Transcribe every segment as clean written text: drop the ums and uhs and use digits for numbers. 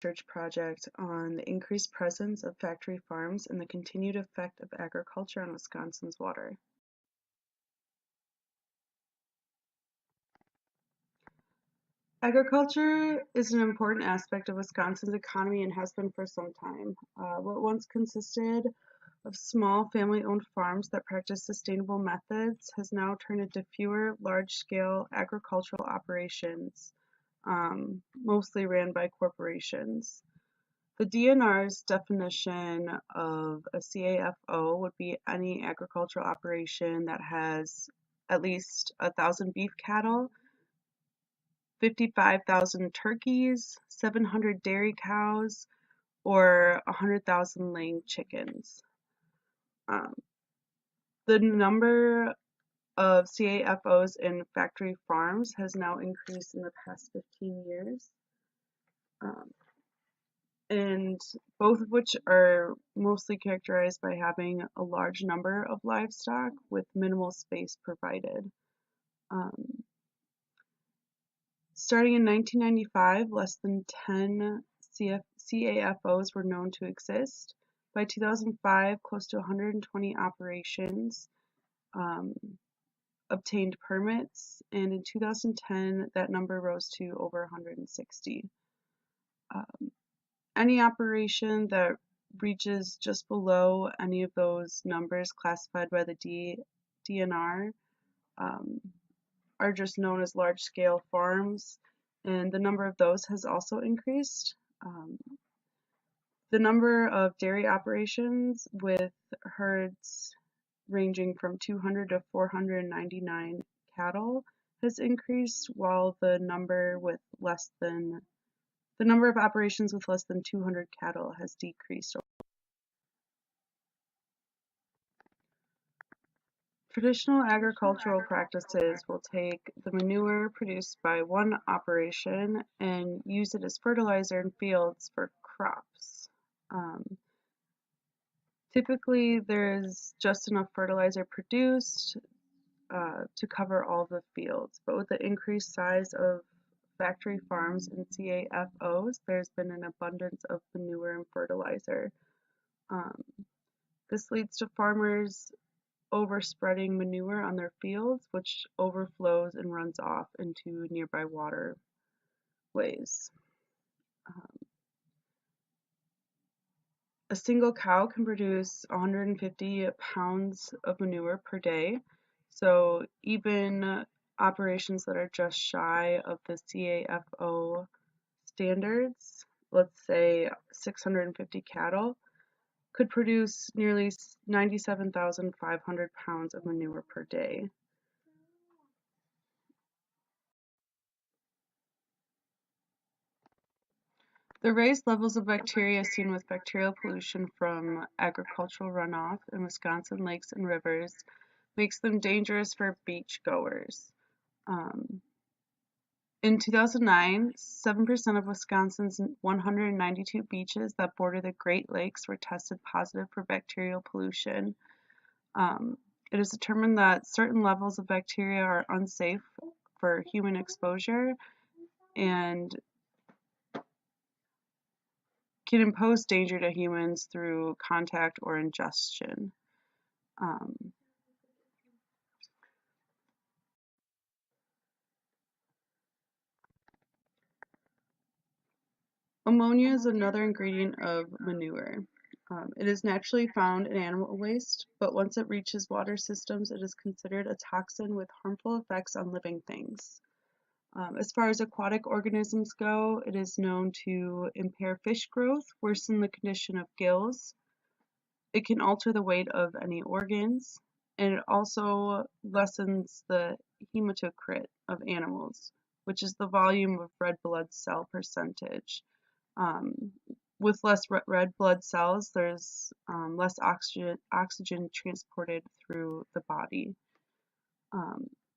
research project on the increased presence of factory farms and the continued effect of agriculture on Wisconsin's water. Agriculture is an important aspect of Wisconsin's economy and has been for some time. What once consisted of small family-owned farms that practice sustainable methods has now turned into fewer large-scale agricultural operations, mostly ran by corporations. The DNR's definition of a CAFO would be any agricultural operation that has at least 1,000 beef cattle, 55,000 turkeys, 700 dairy cows, or 100,000 laying chickens. Um, the number of CAFOs in factory farms has now increased in the past 15 years. And both of which are mostly characterized by having a large number of livestock with minimal space provided. Um, Starting in 1995, less than 10 CAFOs were known to exist. By 2005, close to 120 operations obtained permits, and in 2010, that number rose to over 160. Any operation that reaches just below any of those numbers classified by the DNR are just known as large-scale farms, and the number of those has also increased. The number of dairy operations with herds ranging from 200 to 499 cattle has increased, while the number of operations with less than 200 cattle has decreased. Traditional agricultural practices will take the manure produced by one operation and use it as fertilizer in fields for crops. Typically, there's just enough fertilizer produced to cover all the fields, but with the increased size of factory farms and CAFOs, there's been an abundance of manure and fertilizer. This leads to farmers overspreading manure on their fields, which overflows and runs off into nearby waterways. A single cow can produce 150 pounds of manure per day, so even operations that are just shy of the CAFO standards, let's say 650 cattle, could produce nearly 97,500 pounds of manure per day. The raised levels of bacteria seen with bacterial pollution from agricultural runoff in Wisconsin lakes and rivers makes them dangerous for beach goers. In 2009, 7% of Wisconsin's 192 beaches that border the Great Lakes were tested positive for bacterial pollution. It is determined that certain levels of bacteria are unsafe for human exposure and can impose danger to humans through contact or ingestion. Ammonia is another ingredient of manure. It is naturally found in animal waste, but once it reaches water systems, it is considered a toxin with harmful effects on living things. As far as aquatic organisms go, it is known to impair fish growth, worsen the condition of gills. It can alter the weight of any organs, and it also lessens the hematocrit of animals, which is the volume of red blood cell percentage. With less red blood cells, there's less oxygen transported through the body.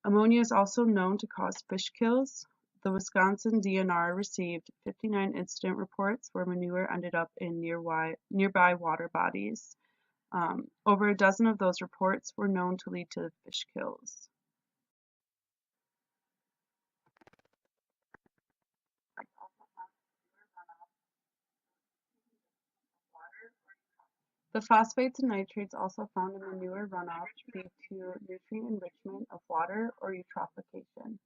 Ammonia is also known to cause fish kills. The Wisconsin DNR received 59 incident reports where manure ended up in nearby water bodies. Over a dozen of those reports were known to lead to fish kills. The phosphates and nitrates also found in manure runoff lead to nutrient enrichment of water or eutrophication.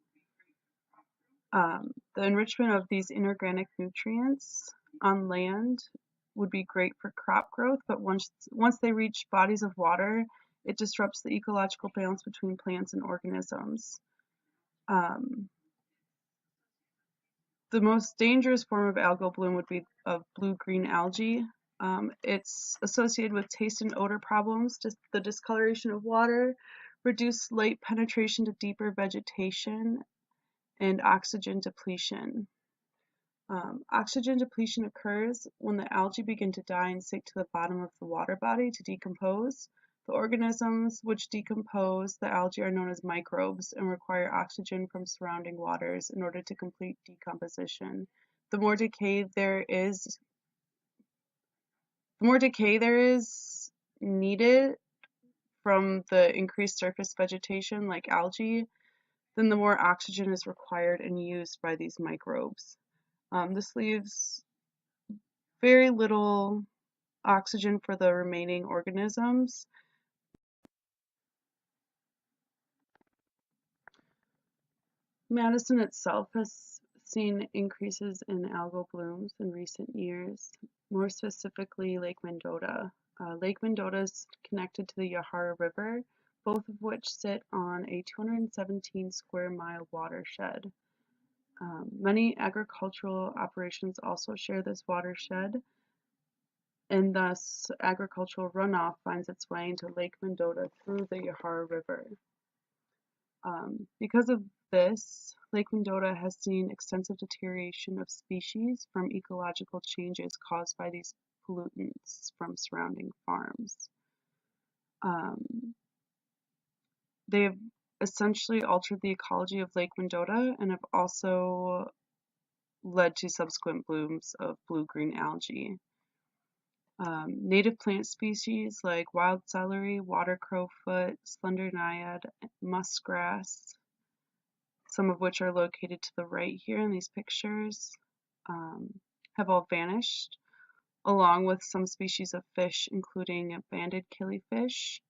The enrichment of these inorganic nutrients on land would be great for crop growth, but once they reach bodies of water, it disrupts the ecological balance between plants and organisms. The most dangerous form of algal bloom would be of blue-green algae. It's associated with taste and odor problems, just the discoloration of water, reduced light penetration to deeper vegetation, and oxygen depletion. Oxygen depletion occurs when the algae begin to die and sink to the bottom of the water body to decompose. The organisms which decompose the algae are known as microbes and require oxygen from surrounding waters in order to complete decomposition. The more decay there is needed from the increased surface vegetation like algae, then the more oxygen is required and used by these microbes. This leaves very little oxygen for the remaining organisms. Madison itself has seen increases in algal blooms in recent years, more specifically Lake Mendota. Lake Mendota is connected to the Yahara River, both of which sit on a 217 square mile watershed. Many agricultural operations also share this watershed, and thus agricultural runoff finds its way into Lake Mendota through the Yahara River. Because of this, Lake Mendota has seen extensive deterioration of species from ecological changes caused by these pollutants from surrounding farms. They have essentially altered the ecology of Lake Mendota and have also led to subsequent blooms of blue-green algae. Native plant species like wild celery, water crowfoot, slender naiad, muskgrass, some of which are located to the right here in these pictures, have all vanished, along with some species of fish, including banded killifish,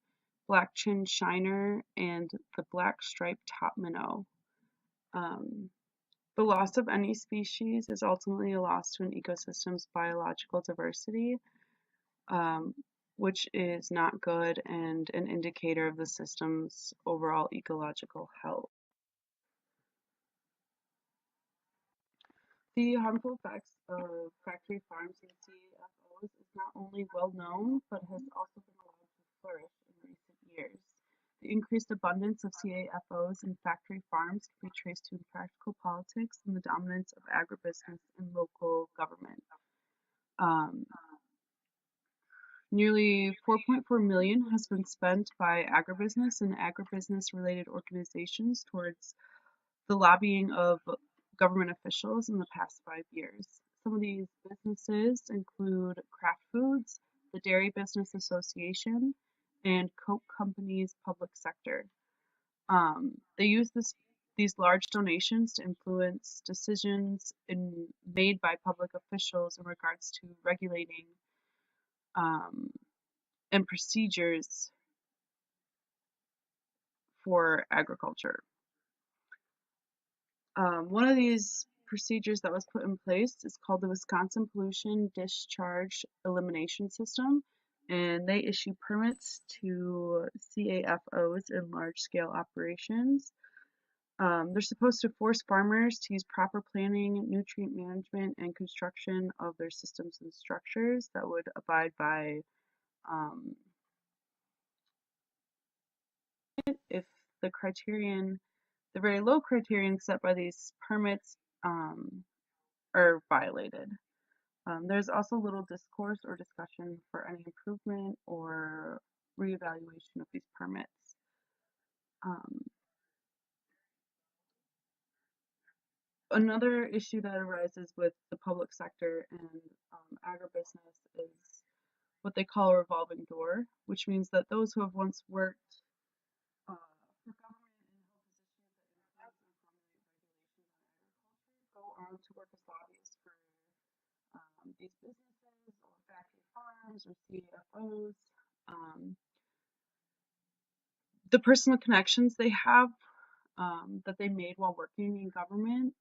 black-chinned shiner, and the black-striped top minnow. The loss of any species is ultimately a loss to an ecosystem's biological diversity, which is not good and an indicator of the system's overall ecological health. The harmful effects of factory farms and CAFOs is not only well known, but has also been allowed to flourish in recent years. The increased abundance of CAFOs in factory farms can be traced to impractical politics and the dominance of agribusiness in local government. Nearly 4.4 million has been spent by agribusiness and agribusiness-related organizations towards the lobbying of government officials in the past 5 years. Some of these businesses include Kraft Foods, the Dairy Business Association, and Coke Company's public sector. They use these large donations to influence decisions made by public officials in regards to regulating and procedures for agriculture. One of these procedures that was put in place is called the Wisconsin Pollution Discharge Elimination System, and they issue permits to CAFOs in large-scale operations. They're supposed to force farmers to use proper planning, nutrient management, and construction of their systems and structures that would abide by if the very low criterion set by these permits are violated. There's also little discourse or discussion for any improvement or reevaluation of these permits. Another issue that arises with the public sector and agribusiness is what they call a revolving door, which means that those who have once worked for government and held positions that influence and formulate regulations on agriculture go on to work as lobbyists for these businesses or factory firms or CFOs. Um, the personal connections they have that they made while working in government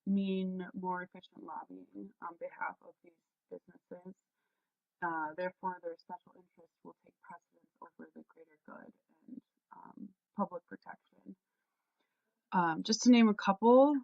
mean more efficient lobbying on behalf of these businesses. Therefore, their special interests will take precedence over the greater good and public protection. Just to name a couple,